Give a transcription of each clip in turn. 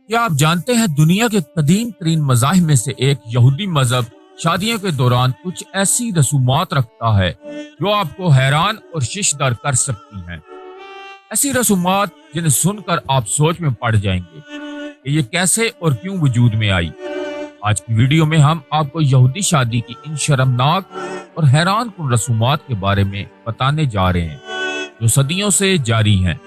क्या आप जानते हैं दुनिया के कदीम तरीन मज़ाहिब में से एक यहूदी मजहब शादियों के दौरान कुछ ऐसी रसूमात रखता है जो आपको हैरान और शिशदार कर सकती हैं। ऐसी रसूमात जिन्हें सुनकर आप सोच में पड़ जाएंगे कि ये कैसे और क्यों वजूद में आई। आज की वीडियो में हम आपको यहूदी शादी की इन शर्मनाक और हैरान कुन रसूमात के बारे में बताने जा रहे हैं जो सदियों से जारी हैं।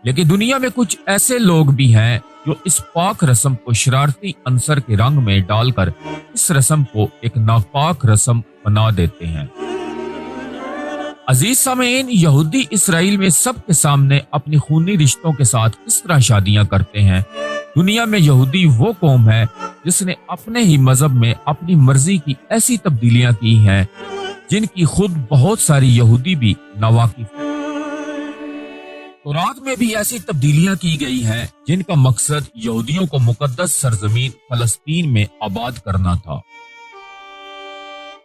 लेकिन दुनिया में कुछ ऐसे लोग भी हैं जो इस पाक रस्म को शरारती अंसर के रंग में डालकर इस रस्म को एक नापाक रस्म बना देते हैं। अजीज सामीन, यहूदी इसराइल में सबके सामने अपनी खूनी रिश्तों के साथ किस तरह शादियां करते हैं। दुनिया में यहूदी वो कौम है जिसने अपने ही मजहब में अपनी मर्जी की ऐसी तब्दीलियां की हैं जिनकी खुद बहुत सारी यहूदी भी नावाकिफ हैं। तौरात में भी ऐसी तब्दीलियां की गई हैं जिनका मकसद यहूदियों को मुकद्दस सरजमीन फलस्तीन में आबाद करना था।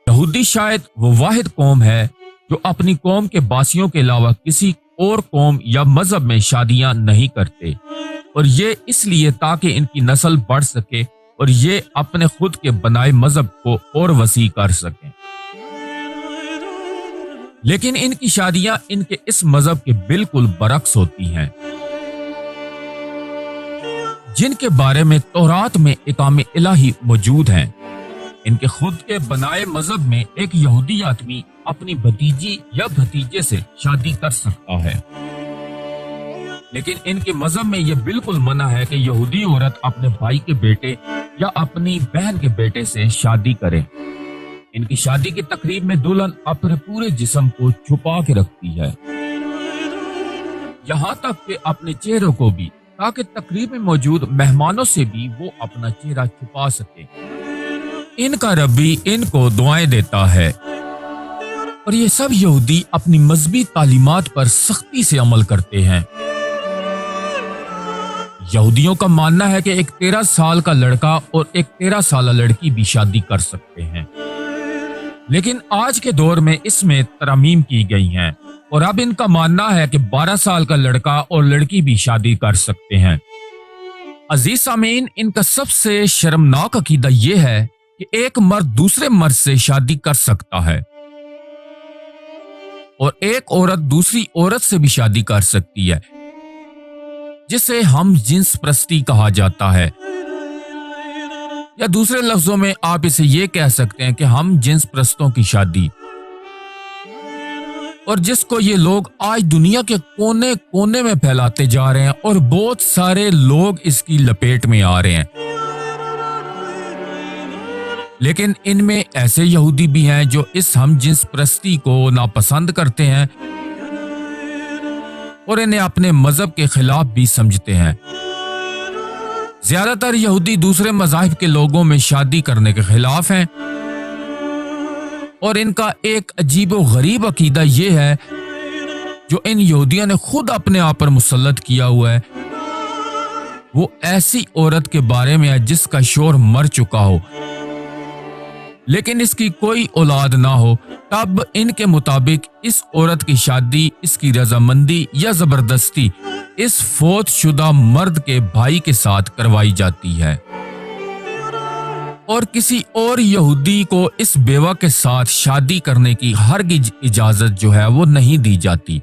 यहूदी शायद वो वाहिद कौम है जो अपनी कौम के बासियों के अलावा किसी और कौम या मजहब में शादियां नहीं करते, और ये इसलिए ताकि इनकी नस्ल बढ़ सके और ये अपने खुद के बनाए मजहब को और वसी कर सकें। लेकिन इनकी शादियां इनके इस मजहब के बिल्कुल बरक्स होती हैं, जिनके बारे में तौरात में इकाम इलाही मौजूद हैं। इनके खुद के बनाए मजहब में एक यहूदी आदमी अपनी भतीजी या भतीजे से शादी कर सकता है, लेकिन इनके मजहब में यह बिल्कुल मना है कि यहूदी औरत अपने भाई के बेटे या अपनी बहन के बेटे से शादी करे। इनकी शादी की तकरीब में दुल्हन अपने पूरे जिस्म को छुपा के रखती है, यहाँ तक कि अपने चेहरों को भी, ताकि तकरीब में मौजूद मेहमानों से भी वो अपना चेहरा छुपा सके। इनका रब्बी इनको दुआएं देता है, और ये सब यहूदी अपनी मजहबी तालीमात पर सख्ती से अमल करते हैं। यहूदियों का मानना है कि एक 13 साल का लड़का और एक 13 साल लड़की भी शादी कर सकते हैं, लेकिन आज के दौर में इसमें तरमीम की गई हैं और अब इनका मानना है कि 12 साल का लड़का और लड़की भी शादी कर सकते हैं। अजीज सामीन, इनका सबसे शर्मनाक अकीदा यह है कि एक मर्द दूसरे मर्द से शादी कर सकता है और एक औरत दूसरी औरत से भी शादी कर सकती है, जिसे हम जिन्स प्रस्ती कहा जाता है, या दूसरे लफ्जों में आप इसे ये कह सकते हैं कि हम जिन्स प्रस्तों की शादी, और जिसको ये लोग आज दुनिया के कोने कोने में फैलाते जा रहे हैं और बहुत सारे लोग इसकी लपेट में आ रहे हैं। लेकिन इनमें ऐसे यहूदी भी हैं जो इस हम जिन्स प्रस्ती को नापसंद करते हैं और इन्हें अपने मजहब के खिलाफ भी समझते हैं। ज्यादातर यहूदी दूसरे मज़ाहिब के लोगों में शादी करने के खिलाफ हैं, और इनका एक अजीब व गरीब अकीदा ये है जो इन यहूदियों ने खुद अपने आप पर मुसल्लत किया हुआ है। वो ऐसी औरत के बारे में है जिसका शौहर मर चुका हो लेकिन इसकी कोई औलाद ना हो, तब इनके मुताबिक इस औरत की शादी इसकी रजामंदी या जबरदस्ती इस फौत शुदा मर्द के भाई के साथ करवाई जाती है, और किसी और यहूदी को इस बेवा के साथ शादी करने की हरगिज इजाजत जो है वो नहीं दी जाती।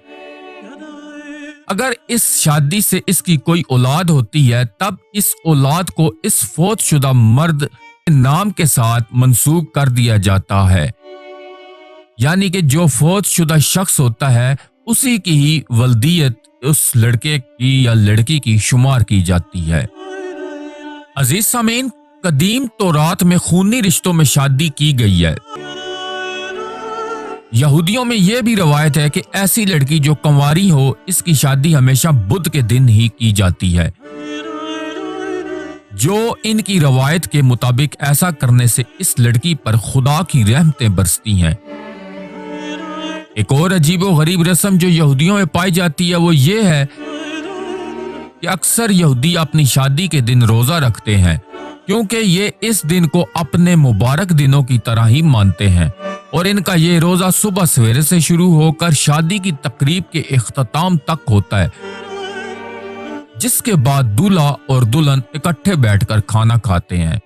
अगर इस शादी से इसकी कोई औलाद होती है तब इस औलाद को इस फौत शुदा मर्द नाम के साथ मंसूब कर दिया जाता है, यानी कि जो फौत शुदा शख्स होता है उसी की ही वल्दियत उस लड़के की या लड़की की शुमार की जाती है। अजीज सामीन, कदीम तौरात में खूनी रिश्तों में शादी की गई है। यहूदियों में यह भी रवायत है कि ऐसी लड़की जो कंवारी हो इसकी शादी हमेशा बुध के दिन ही की जाती है, जो इनकी रवायत के मुताबिक ऐसा करने से इस लड़की पर खुदा की रहमतें बरसती हैं। एक और अजीब व गरीब रस्म जो यहूदियों में पाई जाती है वो ये है कि अक्सर यहूदी अपनी शादी के दिन रोजा रखते हैं, क्योंकि ये इस दिन को अपने मुबारक दिनों की तरह ही मानते हैं। और इनका ये रोजा सुबह सवेरे से शुरू होकर शादी की तकरीब के इख्तिताम तक होता है, जिसके बाद दूल्हा और दुल्हन इकट्ठे बैठकर खाना खाते हैं।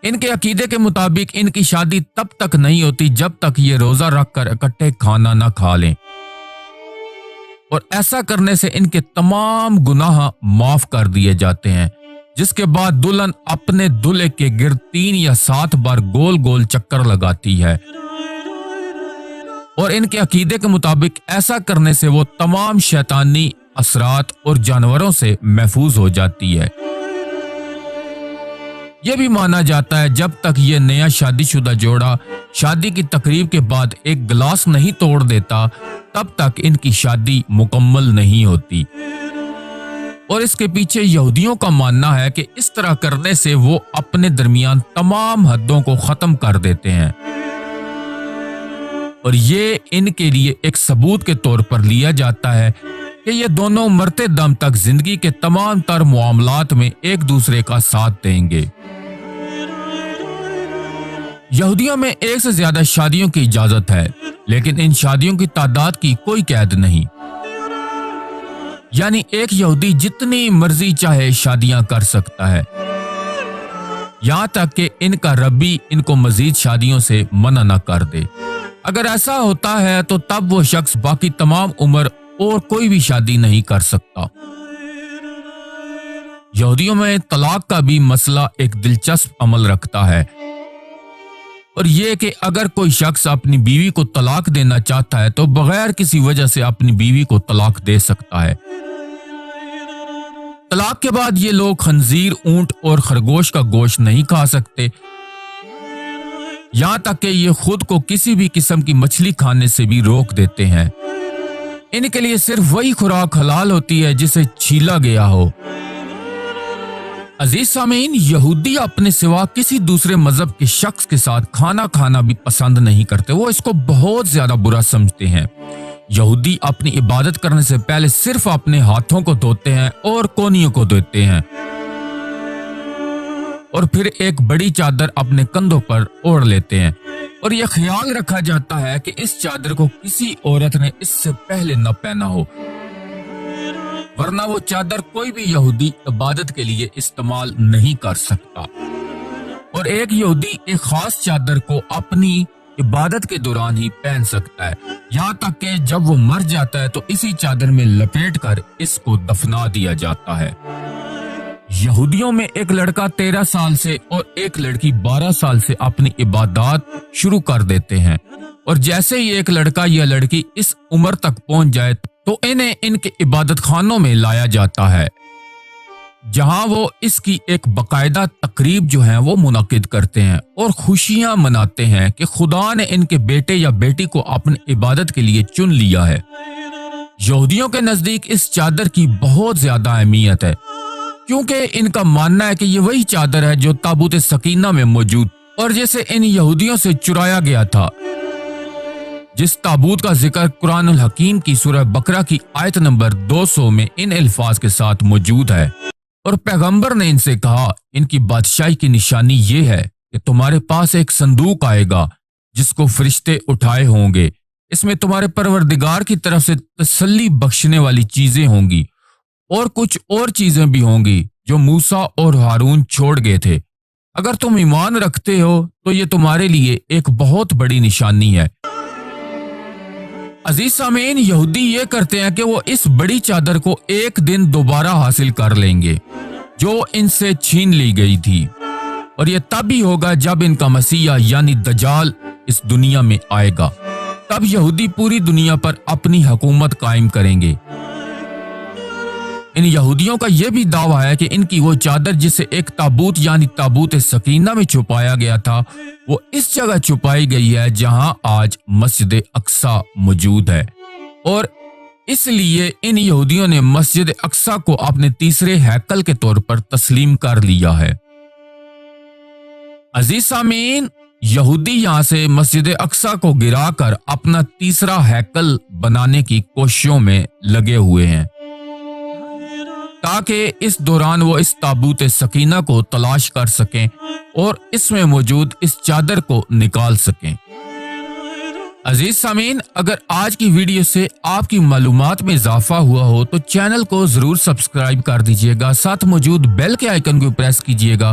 इनके अकीदे के मुताबिक इनकी शादी तब तक नहीं होती जब तक ये रोजा रखकर इकट्ठे खाना न खा लें, और ऐसा करने से इनके तमाम गुनाह माफ कर दिए जाते हैं। जिसके बाद दुल्हन अपने दूल्हे के गिर्द 3 या 7 बार गोल गोल चक्कर लगाती है, और इनके अकीदे के मुताबिक ऐसा करने से वो तमाम शैतानी असरात और जानवरों से महफूज हो जाती है। यह भी माना जाता है जब तक ये नया शादीशुदा जोड़ा शादी की तकरीब के बाद एक गिलास नहीं तोड़ देता, तब तक इनकी शादी मुकम्मल नहीं होती। और इसके पीछे यहूदियों का मानना है कि इस तरह करने से वो अपने दरमियान तमाम हद्दों को खत्म कर देते हैं, और ये इनके लिए एक सबूत के तौर पर लिया जाता है कि ये दोनों मरते दम तक जिंदगी के तमाम तर मामलात में एक दूसरे का साथ देंगे। यहूदियों में एक से ज्यादा शादियों की इजाजत है, लेकिन इन शादियों की तादाद की कोई कैद नहीं। यानी एक यहूदी जितनी मर्जी चाहे शादियां कर सकता है, यहां तक कि इनका रब्बी इनको मजीद शादियों से मना न कर दे। अगर ऐसा होता है तो तब वो शख्स बाकी तमाम उम्र और कोई भी शादी नहीं कर सकता। यहूदियों में तलाक का भी मसला एक दिलचस्प अमल रखता है, और ये कि अगर कोई शख्स अपनी बीवी को तलाक देना चाहता है तो बगैर किसी वजह से अपनी बीवी को तलाक दे सकता है। तलाक के बाद ये लोग खंजीर, ऊंट और खरगोश का गोश्त नहीं खा सकते, यहां तक कि ये खुद को किसी भी किस्म की मछली खाने से भी रोक देते हैं। इनके लिए सिर्फ वही खुराक हलाल होती है जिसे छीला गया हो। अजीज सामीन, यहूदी अपने सिवा किसी दूसरे मजहब के शख्स के साथ खाना खाना भी पसंद नहीं करते, वो इसको बहुत ज्यादा बुरा समझते हैं। यहूदी अपनी इबादत करने से पहले सिर्फ अपने हाथों को धोते हैं और कोहनियों को धोते हैं, और फिर एक बड़ी चादर अपने कंधों पर ओढ़ लेते हैं, और यह ख्याल रखा जाता है कि इस चादर को किसी औरत ने इससे पहले न पहना हो, वरना वो चादर कोई भी यहूदी इबादत के लिए इस्तेमाल नहीं कर सकता। और एक यहूदी एक खास चादर को अपनी इबादत के दौरान ही पहन सकता है, यहाँ तक कि जब वो मर जाता है तो इसी चादर में लपेटकर इसको दफना दिया जाता है। यहूदियों में एक लड़का 13 साल से और एक लड़की 12 साल से अपनी इबादत शुरू कर देते हैं, और जैसे ही एक लड़का या लड़की इस उम्र तक पहुंच जाए तो इन्हें इनके इबादत खानों में लाया जाता है, जहां वो इसकी एक बाकायदा तकरीब जो है वो मुनाकिद करते हैं और खुशियां मनाते हैं कि खुदा ने इनके बेटे या बेटी को अपनी इबादत के लिए चुन लिया है। यहूदियों के नजदीक इस चादर की बहुत ज्यादा अहमियत है, क्योंकि इनका मानना है कि ये वही चादर है जो ताबूत सकीना में मौजूद और जिसे इन यहूदियों से चुराया गया था, जिस ताबूत का जिक्र कुरान अल हकीम की सूरह बकरा की आयत नंबर 200 में इन अल्फाज के साथ मौजूद है। और पैगंबर ने इनसे कहा, इनकी बादशाही की निशानी ये है कि तुम्हारे पास एक संदूक आएगा जिसको फरिश्ते उठाए होंगे, इसमें तुम्हारे परवरदिगार की तरफ से तसल्ली बख्शने वाली चीजें होंगी और कुछ और चीजें भी होंगी जो मूसा और हारून छोड़ गए थे। अगर तुम ईमान रखते हो तो ये तुम्हारे लिए एक बहुत बड़ी निशानी है। अजीज सामीन, यहूदी ये करते हैं कि वो इस बड़ी चादर को एक दिन दोबारा हासिल कर लेंगे जो इनसे छीन ली गई थी, और ये तब ही होगा जब इनका मसीहा यानी दज्जाल इस दुनिया में आएगा। तब यहूदी पूरी दुनिया पर अपनी हुकूमत कायम करेंगे। इन यहूदियों का यह भी दावा है कि इनकी वो चादर जिसे एक ताबूत यानी ताबूत सकीना में छुपाया गया था, वो इस जगह छुपाई गई है जहां आज मस्जिद अक्सा मौजूद है, और इसलिए इन यहूदियों ने मस्जिद अक्सा को अपने तीसरे हैकल के तौर पर तस्लीम कर लिया है। अजीज सामीन, यहूदी यहां से मस्जिद अक्सा को गिराकर अपना तीसरा हैकल बनाने की कोशिशों में लगे हुए हैं, ताकि इस दौरान वो इस ताबूत सकीना को तलाश कर सकें और इसमें मौजूद इस चादर को निकाल सकें। अजीज सामीन, अगर आज की वीडियो से आपकी मालूमात में इजाफा हुआ हो तो चैनल को जरूर सब्सक्राइब कर दीजिएगा, साथ मौजूद बेल के आइकन को प्रेस कीजिएगा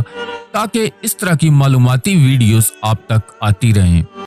ताकि इस तरह की मालूमाती वीडियोस आप तक आती रहें।